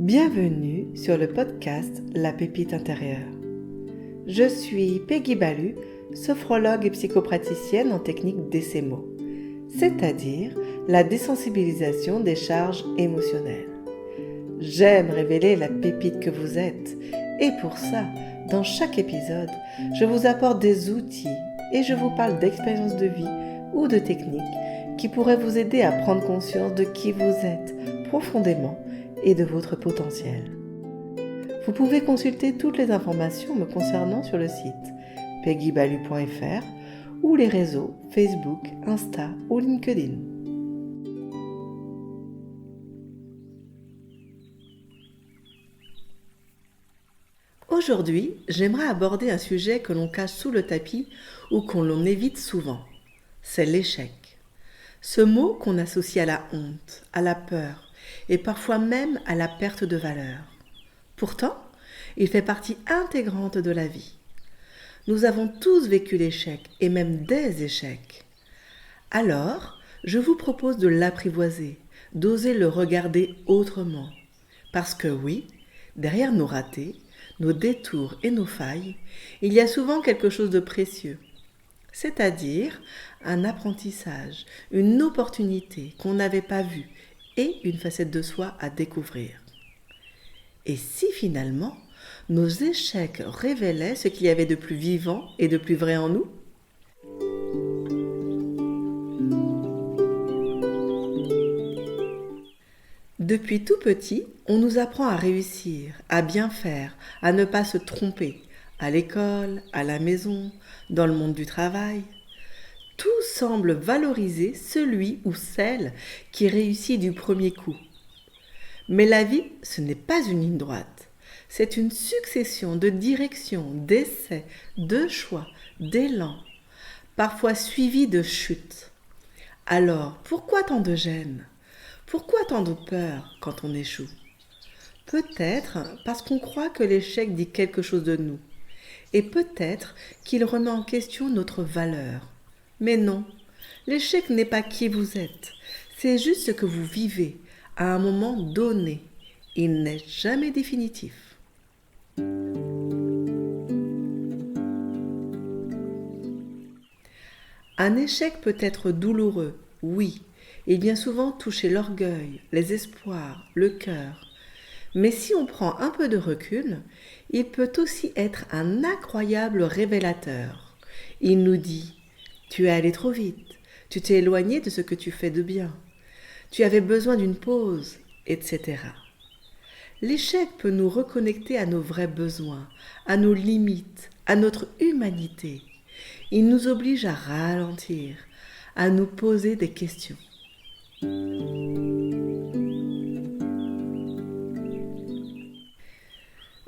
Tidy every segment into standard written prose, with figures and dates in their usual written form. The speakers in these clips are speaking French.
Bienvenue sur le podcast La Pépite intérieure. Je suis Peggy Balu, sophrologue et psychopraticienne en technique DCEMO, c'est-à-dire la désensibilisation des charges émotionnelles. J'aime révéler la pépite que vous êtes et pour ça, dans chaque épisode, je vous apporte des outils et je vous parle d'expériences de vie ou de techniques qui pourraient vous aider à prendre conscience de qui vous êtes profondément et de votre potentiel. Vous pouvez consulter toutes les informations me concernant sur le site peggybalu.fr ou les réseaux Facebook, Insta ou LinkedIn. Aujourd'hui, j'aimerais aborder un sujet que l'on cache sous le tapis ou qu'on l'on évite souvent. C'est l'échec. Ce mot qu'on associe à la honte, à la peur et parfois même à la perte de valeur. Pourtant, il fait partie intégrante de la vie. Nous avons tous vécu l'échec et même des échecs. Alors, je vous propose de l'apprivoiser, d'oser le regarder autrement. Parce que oui, derrière nos ratés, nos détours et nos failles, il y a souvent quelque chose de précieux. C'est-à-dire un apprentissage, une opportunité qu'on n'avait pas vue et une facette de soi à découvrir. Et si finalement, nos échecs révélaient ce qu'il y avait de plus vivant et de plus vrai en nous ? Depuis tout petit, on nous apprend à réussir, à bien faire, à ne pas se tromper, à l'école, à la maison, dans le monde du travail. Tout semble valoriser celui ou celle qui réussit du premier coup. Mais la vie, ce n'est pas une ligne droite. C'est une succession de directions, d'essais, de choix, d'élans, parfois suivis de chutes. Alors, pourquoi tant de gêne ? Pourquoi tant de peur quand on échoue ? Peut-être parce qu'on croit que l'échec dit quelque chose de nous. Et peut-être qu'il remet en question notre valeur. Mais non, l'échec n'est pas qui vous êtes. C'est juste ce que vous vivez à un moment donné. Il n'est jamais définitif. Un échec peut être douloureux, oui. Il vient souvent toucher l'orgueil, les espoirs, le cœur. Mais si on prend un peu de recul, il peut aussi être un incroyable révélateur. Il nous dit « Tu es allé trop vite, tu t'es éloigné de ce que tu fais de bien, tu avais besoin d'une pause, etc. » L'échec peut nous reconnecter à nos vrais besoins, à nos limites, à notre humanité. Il nous oblige à ralentir, à nous poser des questions.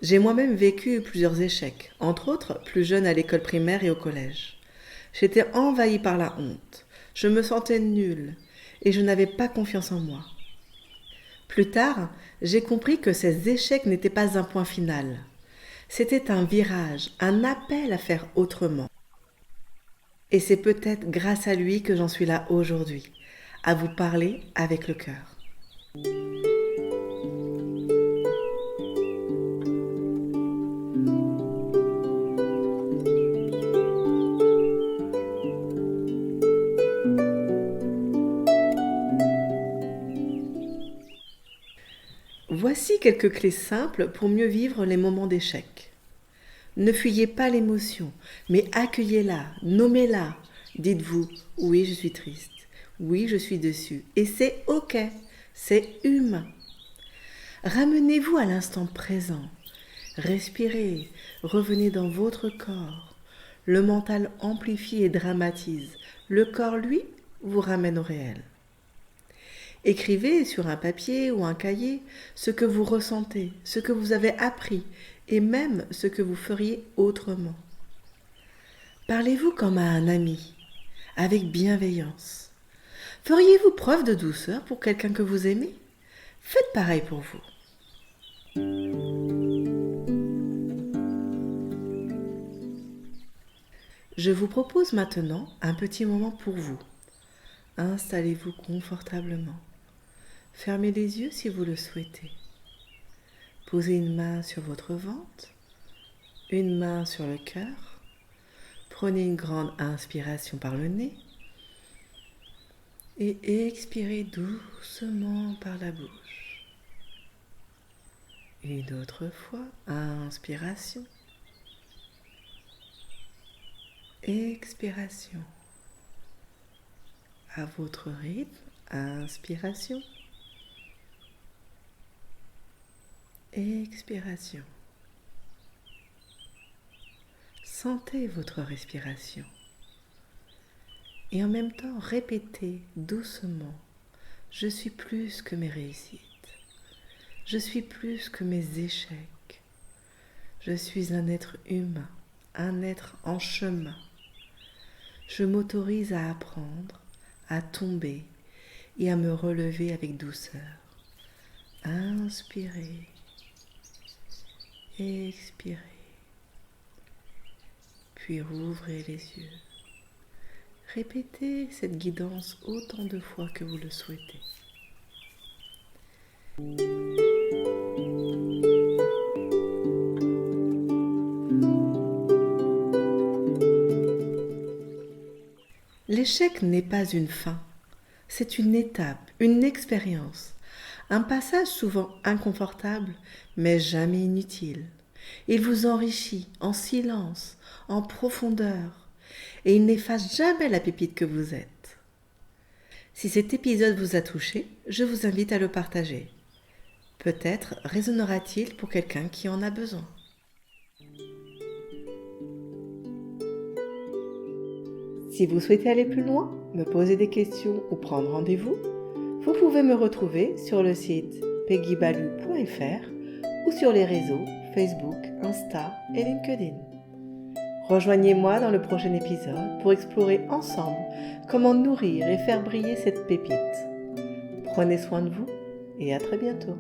J'ai moi-même vécu plusieurs échecs, entre autres plus jeune à l'école primaire et au collège. J'étais envahie par la honte, je me sentais nulle et je n'avais pas confiance en moi. Plus tard, j'ai compris que ces échecs n'étaient pas un point final. C'était un virage, un appel à faire autrement. Et c'est peut-être grâce à lui que j'en suis là aujourd'hui, à vous parler avec le cœur. Voici quelques clés simples pour mieux vivre les moments d'échec. Ne fuyez pas l'émotion, mais accueillez-la, nommez-la. Dites-vous, oui, je suis triste, oui, je suis déçue. Et c'est ok, c'est humain. Ramenez-vous à l'instant présent. Respirez, revenez dans votre corps. Le mental amplifie et dramatise. Le corps, lui, vous ramène au réel. Écrivez sur un papier ou un cahier ce que vous ressentez, ce que vous avez appris et même ce que vous feriez autrement. Parlez-vous comme à un ami, avec bienveillance. Feriez-vous preuve de douceur pour quelqu'un que vous aimez ? Faites pareil pour vous. Je vous propose maintenant un petit moment pour vous. Installez-vous confortablement. Fermez les yeux si vous le souhaitez. Posez une main sur votre ventre, une main sur le cœur. Prenez une grande inspiration par le nez et expirez doucement par la bouche. Une autre fois, inspiration, expiration. À votre rythme, inspiration, expiration. Sentez votre respiration et en même temps répétez doucement: je suis plus que mes réussites, je suis plus que mes échecs, je suis un être humain, un être en chemin. Je m'autorise à apprendre, à tomber et à me relever avec douceur. Inspirez, expirez, puis rouvrez les yeux. Répétez cette guidance autant de fois que vous le souhaitez. L'échec n'est pas une fin, c'est une étape, une expérience, un passage souvent inconfortable, mais jamais inutile. Il vous enrichit en silence, en profondeur, et il n'efface jamais la pépite que vous êtes. Si cet épisode vous a touché, je vous invite à le partager. Peut-être résonnera-t-il pour quelqu'un qui en a besoin. Si vous souhaitez aller plus loin, me poser des questions ou prendre rendez-vous, vous pouvez me retrouver sur le site peggybalu.fr ou sur les réseaux Facebook, Insta et LinkedIn. Rejoignez-moi dans le prochain épisode pour explorer ensemble comment nourrir et faire briller cette pépite. Prenez soin de vous et à très bientôt.